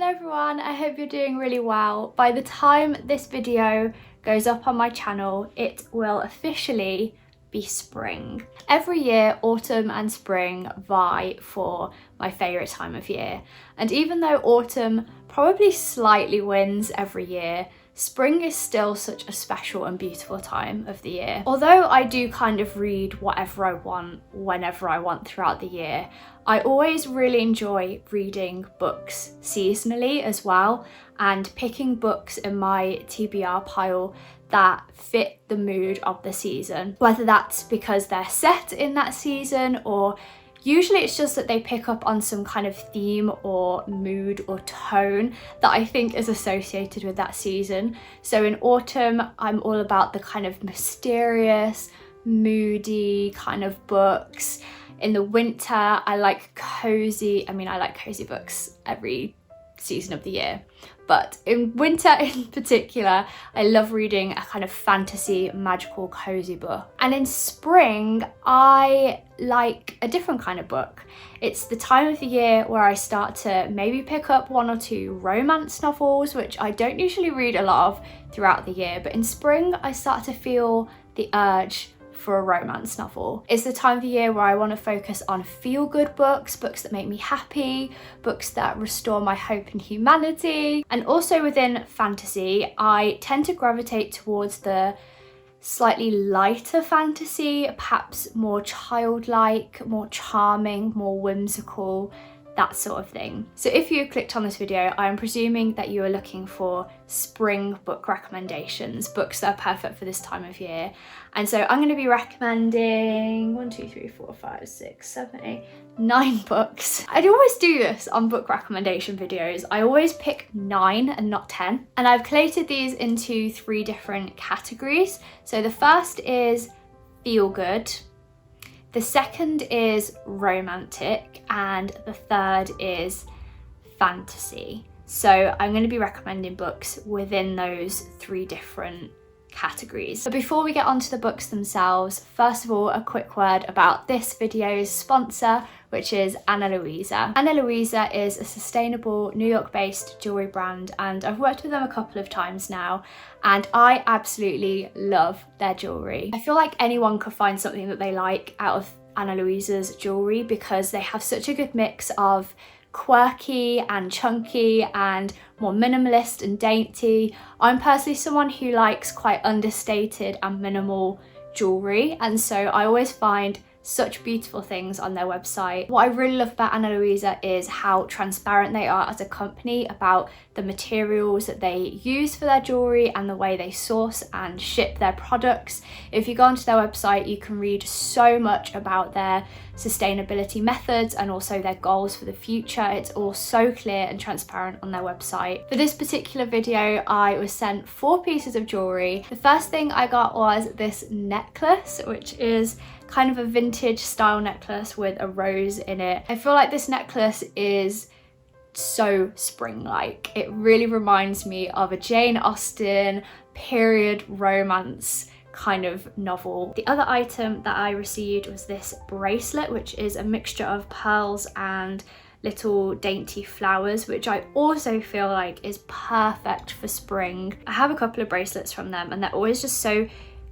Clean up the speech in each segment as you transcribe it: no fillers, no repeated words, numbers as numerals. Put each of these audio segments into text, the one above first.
Hello everyone, I hope you're doing really well. By the time this video goes up on my channel, it will officially be spring. Every year, autumn and spring vie for my favourite time of year. And even though autumn probably slightly wins every year, spring is still such a special and beautiful time of the year. Although I do kind of read whatever I want, whenever I want throughout the year, I always really enjoy reading books seasonally as well, and picking books in my TBR pile that fit the mood of the season. Whether that's because they're set in that season, or usually it's just that they pick up on some kind of theme or mood or tone that I think is associated with that season. So in autumn, I'm all about the kind of mysterious, moody kind of books. In the winter, I like cozy books every season of the year. But in winter in particular, I love reading a kind of fantasy, magical, cozy book. And in spring, I like a different kind of book. It's the time of the year where I start to maybe pick up one or two romance novels, which I don't usually read a lot of throughout the year. But in spring, I start to feel the urge for a romance novel. It's the time of the year where I want to focus on feel-good books, books that make me happy, books that restore my hope in humanity. And also within fantasy, I tend to gravitate towards the slightly lighter fantasy, perhaps more childlike, more charming, more whimsical, that sort of thing. So if you clicked on this video, I am presuming that you are looking for spring book recommendations, books that are perfect for this time of year. And so I'm going to be recommending 9 books. I always do this on book recommendation videos. I always pick 9 and not 10. And I've collated these into 3 different categories. So the first is feel good. The second is romantic, and the third is fantasy. So I'm going to be recommending books within those 3 different categories. But before we get onto the books themselves, first of all, a quick word about this video's sponsor, which is Ana Luisa. Ana Luisa is a sustainable New York-based jewellery brand, and I've worked with them a couple of times now, and I absolutely love their jewellery. I feel like anyone could find something that they like out of Ana Luisa's jewellery because they have such a good mix of quirky and chunky and more minimalist and dainty. I'm personally someone who likes quite understated and minimal jewellery, and so I always find such beautiful things on their website. What I really love about Ana Luisa is how transparent they are as a company about the materials that they use for their jewellery and the way they source and ship their products. If you go onto their website, you can read so much about their sustainability methods and also their goals for the future. It's all so clear and transparent on their website. For this particular video, I was sent 4 pieces of jewellery. The first thing I got was this necklace, which is kind of a vintage style necklace with a rose in it. I feel like this necklace is so spring-like. It really reminds me of a Jane Austen period romance kind of novel. The other item that I received was this bracelet, which is a mixture of pearls and little dainty flowers, which I also feel like is perfect for spring. I have a couple of bracelets from them and they're always just so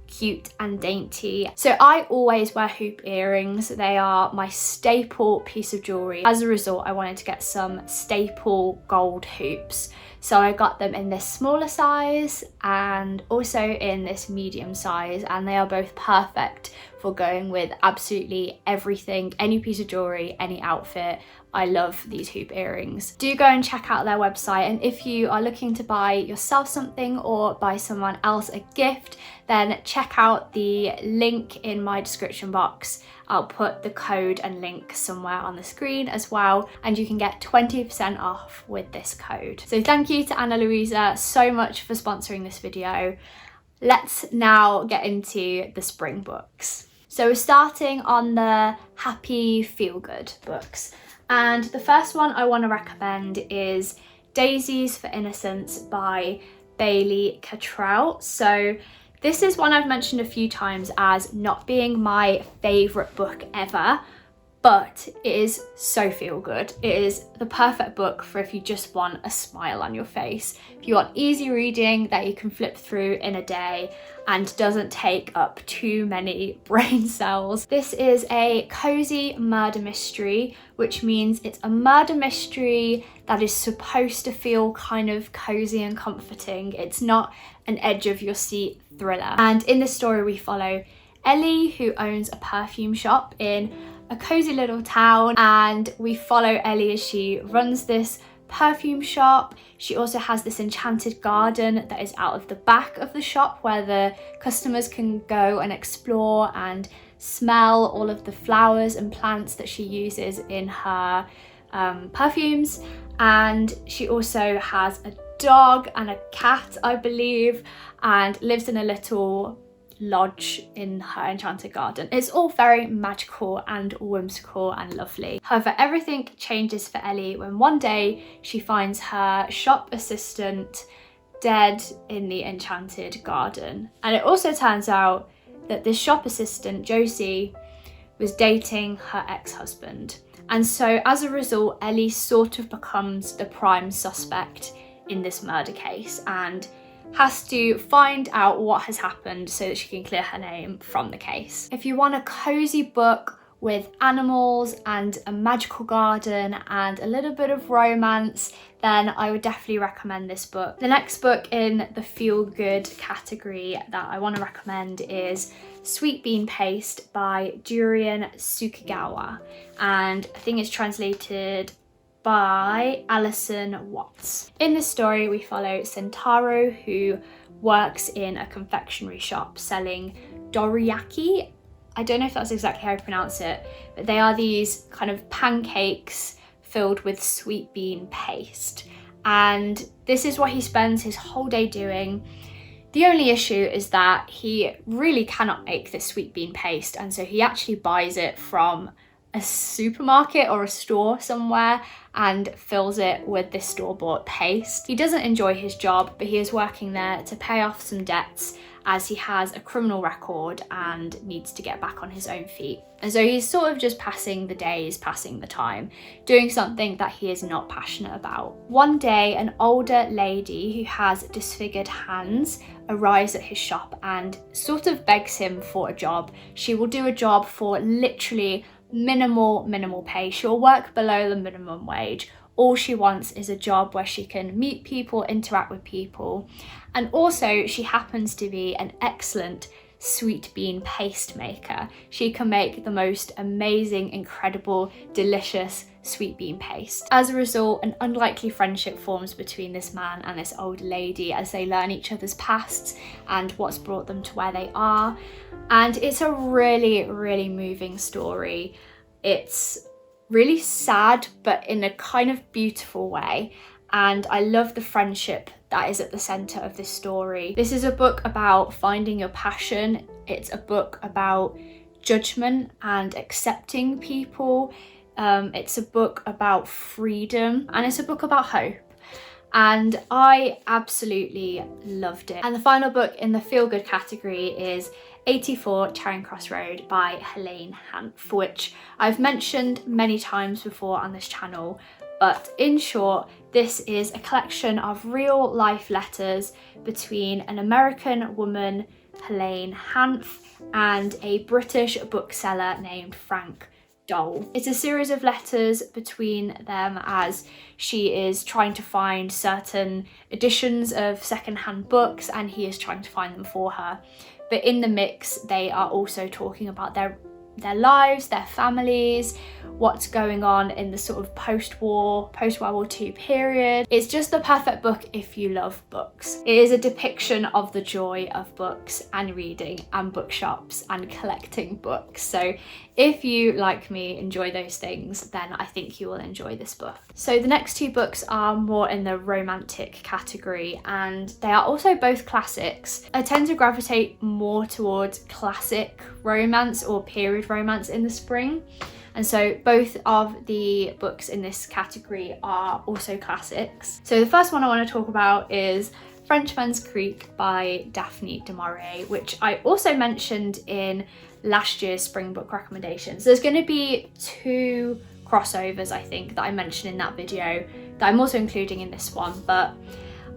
cute and dainty. So I always wear hoop earrings. They are my staple piece of jewellery. As a result, I wanted to get some staple gold hoops. So I got them in this smaller size and also in this medium size, and they are both perfect for going with absolutely everything, any piece of jewellery, any outfit. I love these hoop earrings. Do go and check out their website, and if you are looking to buy yourself something or buy someone else a gift, then check out the link in my description box. I'll put the code and link somewhere on the screen as well, and you can get 20% off with this code. So thank you to Ana Luisa so much for sponsoring this video. Let's now get into the spring books. So we're starting on the happy feel-good books. And the first one I want to recommend is Daisies for Innocence by Bailey Cottrell. So this is one I've mentioned a few times as not being my favourite book ever, but it is so feel good. It is the perfect book for if you just want a smile on your face. If you want easy reading that you can flip through in a day and doesn't take up too many brain cells. This is a cozy murder mystery, which means it's a murder mystery that is supposed to feel kind of cozy and comforting. It's not an edge of your seat thriller. And in this story we follow Ellie, who owns a perfume shop in a cozy little town, and we follow Ellie as she runs this perfume shop. She also has this enchanted garden that is out of the back of the shop where the customers can go and explore and smell all of the flowers and plants that she uses in her perfumes. And she also has a dog and a cat, I believe, and lives in a little lodge in her enchanted garden. It's all very magical and whimsical and lovely. However, everything changes for Ellie when one day she finds her shop assistant dead in the enchanted garden. And it also turns out that this shop assistant, Josie, was dating her ex-husband. And so as a result, Ellie sort of becomes the prime suspect in this murder case and has to find out what has happened so that she can clear her name from the case. If you want a cozy book with animals and a magical garden and a little bit of romance, then I would definitely recommend this book. The next book in the feel-good category that I want to recommend is Sweet Bean Paste by Durian Sukagawa, and I think it's translated by Alison Watts. In this story we follow Sentaro, who works in a confectionery shop selling dorayaki. I don't know if that's exactly how you pronounce it, but they are these kind of pancakes filled with sweet bean paste. And this is what he spends his whole day doing. The only issue is that he really cannot make this sweet bean paste, and so he actually buys it from a supermarket or a store somewhere and fills it with this store-bought paste. He doesn't enjoy his job, but he is working there to pay off some debts as he has a criminal record and needs to get back on his own feet. And so he's sort of just passing the days, passing the time, doing something that he is not passionate about. One day, an older lady who has disfigured hands arrives at his shop and sort of begs him for a job. She will do a job for literally minimal pay. She'll work below the minimum wage. All she wants is a job where she can meet people, interact with people, and also she happens to be an excellent sweet bean paste maker. She can make the most amazing, incredible, delicious sweet bean paste. As a result, an unlikely friendship forms between this man and this older lady as they learn each other's pasts and what's brought them to where they are. And it's a really moving story. It's really sad, but in a kind of beautiful way. And I love the friendship that is at the centre of this story. This is a book about finding your passion. It's a book about judgment and accepting people. It's a book about freedom, and it's a book about hope. And I absolutely loved it. And the final book in the feel-good category is 84 Charing Cross Road by Helene Hanff, which I've mentioned many times before on this channel. But in short, this is a collection of real life letters between an American woman, Helene Hanff, and a British bookseller named Frank Dole. It's a series of letters between them as she is trying to find certain editions of secondhand books and he is trying to find them for her. But in the mix, they are also talking about their lives, their families, what's going on in the sort of post-World War II period. It's just the perfect book if you love books. It is a depiction of the joy of books and reading and bookshops and collecting books. So if you, like me, enjoy those things, then I think you will enjoy this book. So the next two books are more in the romantic category, and they are also both classics. I tend to gravitate more towards classic romance or period romance in the spring. And so both of the books in this category are also classics. So the first one I want to talk about is Frenchman's Creek by Daphne du Maurier, which I also mentioned in last year's spring book recommendations. There's going to be 2 crossovers, I think, that I mentioned in that video that I'm also including in this one, but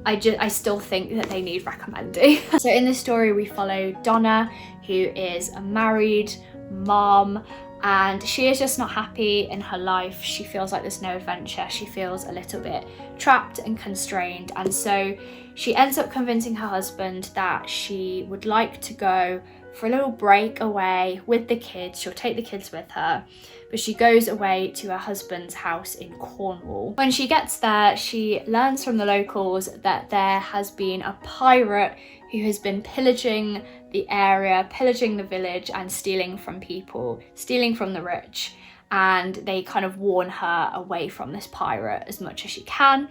I still think that they need recommending. So in this story we follow Donna, who is a married mom, and she is just not happy in her life. She feels like there's no adventure. She feels a little bit trapped and constrained, and so she ends up convincing her husband that she would like to go for a little break away with the kids. She'll take the kids with her, but she goes away to her husband's house in Cornwall. When she gets there, she learns from the locals that there has been a pirate who has been pillaging the area, pillaging the village, and stealing from people, stealing from the rich. And they kind of warn her away from this pirate as much as she can.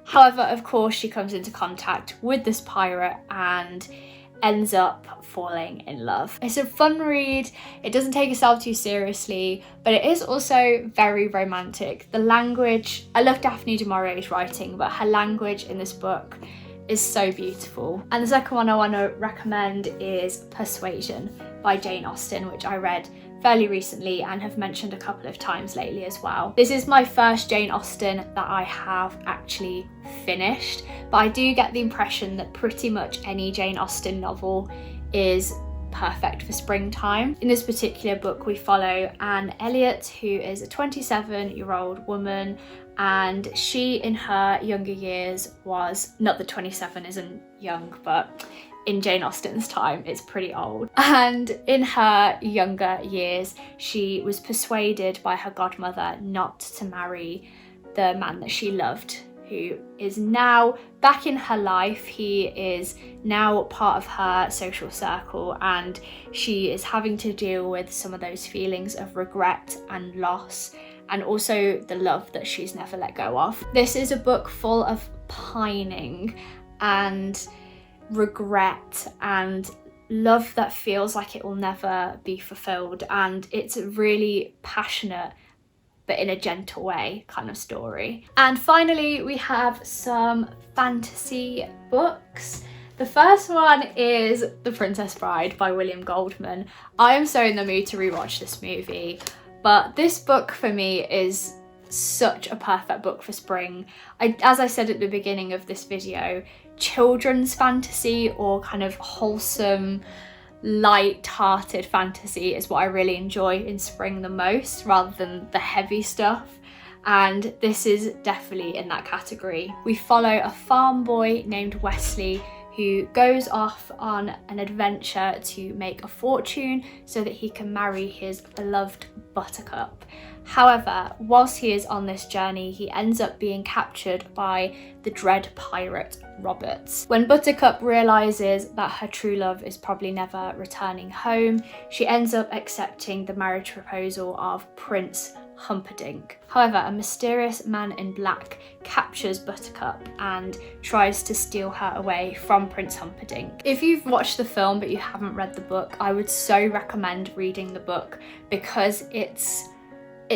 However, of course, she comes into contact with this pirate and ends up falling in love. It's a fun read. It doesn't take itself too seriously, but it is also very romantic. The language, I love Daphne du Maurier's writing, but her language in this book is so beautiful. And the second one I want to recommend is Persuasion by Jane Austen, which I read fairly recently and have mentioned a couple of times lately as well. This is my first Jane Austen that I have actually finished, but I do get the impression that pretty much any Jane Austen novel is perfect for springtime. In this particular book we follow Anne Elliot, who is a 27-year-old woman, and she in her younger years was, not that 27 isn't young, but in Jane Austen's time it's pretty old, and in her younger years she was persuaded by her godmother not to marry the man that she loved, who is now back in her life. He is now part of her social circle, and she is having to deal with some of those feelings of regret and loss, and also the love that she's never let go of. This is a book full of pining and regret and love that feels like it will never be fulfilled, and it's a really passionate but in a gentle way kind of story. And finally we have some fantasy books. The first one is The Princess Bride by William Goldman. I am so in the mood to rewatch this movie, but this book for me is such a perfect book for spring. As I said at the beginning of this video, children's fantasy or kind of wholesome, light-hearted fantasy is what I really enjoy in spring the most, rather than the heavy stuff, and this is definitely in that category. We follow a farm boy named Wesley who goes off on an adventure to make a fortune so that he can marry his beloved Buttercup. However, whilst he is on this journey, he ends up being captured by the dread pirate Roberts. When Buttercup realises that her true love is probably never returning home, she ends up accepting the marriage proposal of Prince Humperdinck. However, a mysterious man in black captures Buttercup and tries to steal her away from Prince Humperdinck. If you've watched the film but you haven't read the book, I would so recommend reading the book, because it's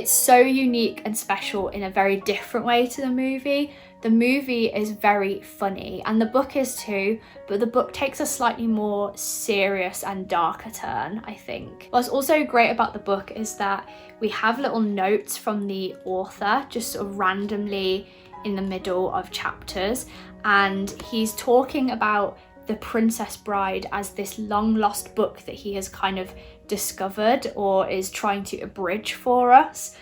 so unique and special in a very different way to the movie. The movie is very funny, and the book is too, but the book takes a slightly more serious and darker turn, I think. What's also great about the book is that we have little notes from the author just sort of randomly in the middle of chapters, and he's talking about The Princess Bride as this long lost book that he has kind of discovered or is trying to abridge for us.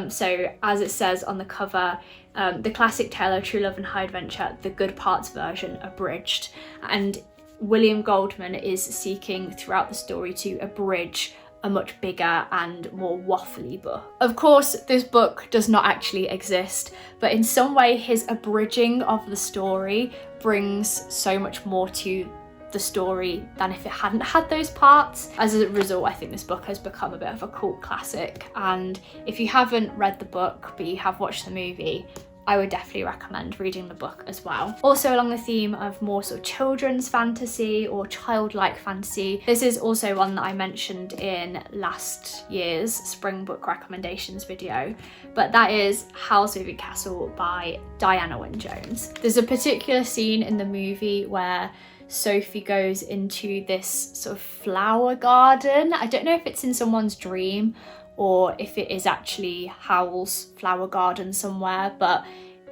So as it says on the cover, the classic tale of true love and high adventure, the good parts version abridged. And William Goldman is seeking throughout the story to abridge a much bigger and more waffly book. Of course, this book does not actually exist, but in some way his abridging of the story brings so much more to the story than if it hadn't had those parts. As a result, I think this book has become a bit of a cult classic, and if you haven't read the book but you have watched the movie, I would definitely recommend reading the book as well. Also along the theme of more sort of children's fantasy or childlike fantasy, this is also one that I mentioned in last year's spring book recommendations video, but that is Howl's Moving Castle by Diana Wynne Jones. There's a particular scene in the movie where Sophie goes into this sort of flower garden. I don't know if it's in someone's dream or if it is actually Howell's flower garden somewhere, but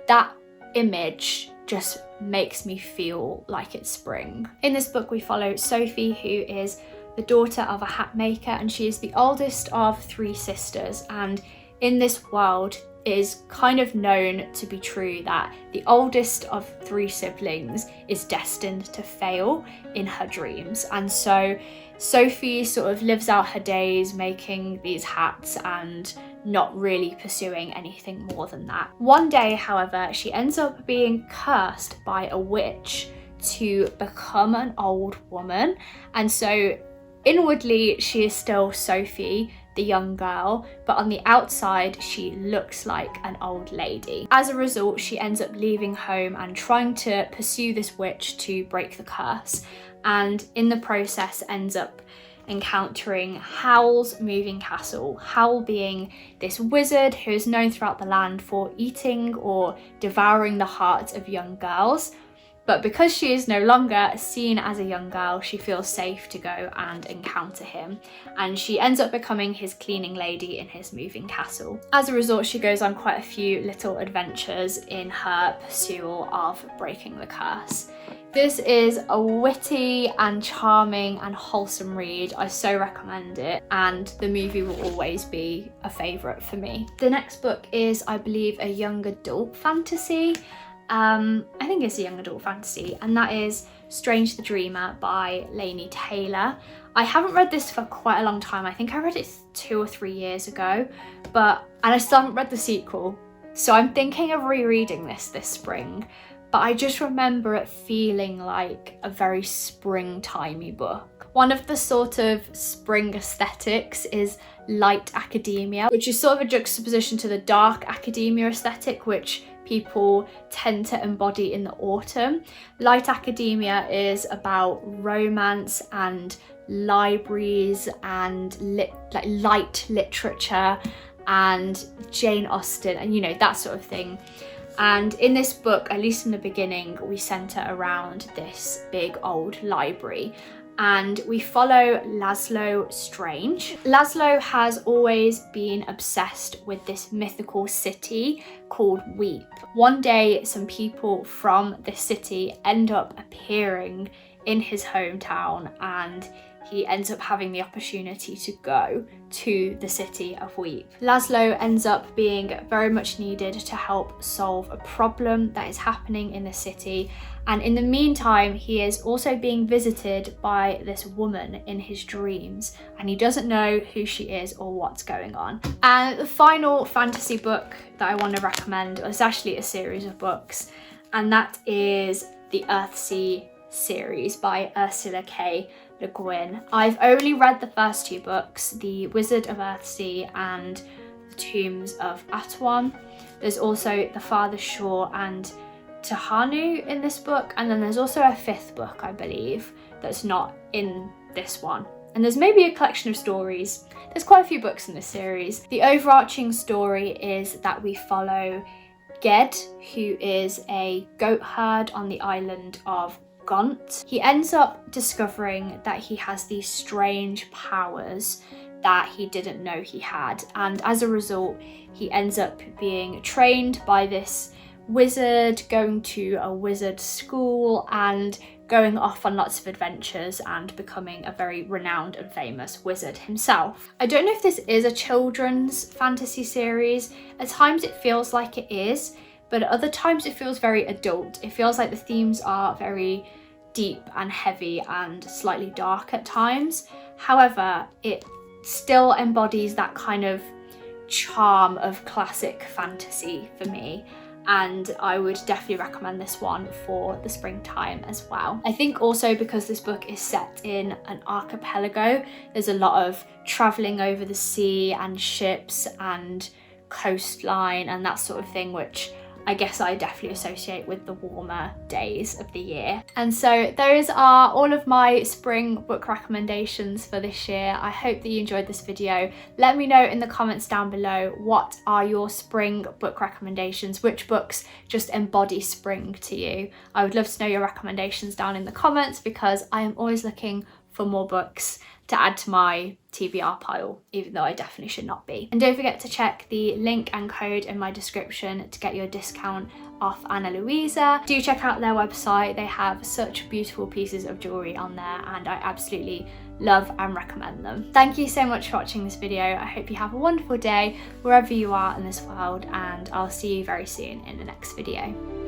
that image just makes me feel like it's spring. In this book we follow Sophie, who is the daughter of a hat maker, and she is the oldest of 3 sisters, and in this world it is kind of known to be true that the oldest of 3 siblings is destined to fail in her dreams. And so Sophie sort of lives out her days making these hats and not really pursuing anything more than that. One day, however, she ends up being cursed by a witch to become an old woman. And so inwardly she is still Sophie, the young girl, but on the outside she looks like an old lady. As a result, she ends up leaving home and trying to pursue this witch to break the curse, and in the process ends up encountering Howell's moving castle. Howell being this wizard who is known throughout the land for eating or devouring the hearts of young girls. But because she is no longer seen as a young girl, she feels safe to go and encounter him, and she ends up becoming his cleaning lady in his moving castle. As a result, she goes on quite a few little adventures in her pursuit of breaking the curse. This is a witty and charming and wholesome read. I so recommend it, and the movie will always be a favourite for me. The next book is, I believe, a young adult fantasy. I think it's a young adult fantasy, and that is Strange the Dreamer by Laini Taylor. I haven't read this for quite a long time. I think I read it 2 or 3 years ago, and I still haven't read the sequel. So I'm thinking of rereading this spring, but I just remember it feeling like a very springtimey book. One of the sort of spring aesthetics is light academia, which is sort of a juxtaposition to the dark academia aesthetic, which people tend to embody in the autumn. Light academia is about romance and libraries and light literature and Jane Austen and that sort of thing. And in this book, at least in the beginning, we centre around this big old library, and we follow Laszlo Strange. Laszlo has always been obsessed with this mythical city called Weep. One day, some people from this city end up appearing in his hometown, and he ends up having the opportunity to go to the city of Weep. Laszlo ends up being very much needed to help solve a problem that is happening in the city, and in the meantime he is also being visited by this woman in his dreams, and he doesn't know who she is or what's going on. And the final fantasy book that I want to recommend is actually a series of books, and that is the Earthsea series by Ursula K. Le Guin. I've only read the first 2 books, The Wizard of Earthsea and The Tombs of Atuan. There's also The Farthest Shore and Tahanu in this book, and then there's also a 5th book, I believe, that's not in this one. And there's maybe a collection of stories. There's quite a few books in this series. The overarching story is that we follow Ged, who is a goat herd on the island of Gaunt. He ends up discovering that he has these strange powers that he didn't know he had, and as a result he ends up being trained by this wizard, going to a wizard school and going off on lots of adventures and becoming a very renowned and famous wizard himself. I don't know if this is a children's fantasy series. At times it feels like it is, but at other times it feels very adult. It feels like the themes are very deep and heavy and slightly dark at times. However, it still embodies that kind of charm of classic fantasy for me, and I would definitely recommend this one for the springtime as well. I think also because this book is set in an archipelago, there's a lot of travelling over the sea and ships and coastline and that sort of thing, which I guess I definitely associate with the warmer days of the year. And so those are all of my spring book recommendations for this year. I hope that you enjoyed this video. Let me know in the comments down below, what are your spring book recommendations? Which books just embody spring to you? I would love to know your recommendations down in the comments, because I am always looking for more books to add to my TBR pile, even though I definitely should not be. And don't forget to check the link and code in my description to get your discount off Ana Luisa. Do check out their website. They have such beautiful pieces of jewellery on there, and I absolutely love and recommend them. Thank you so much for watching this video. I hope you have a wonderful day wherever you are in this world, and I'll see you very soon in the next video.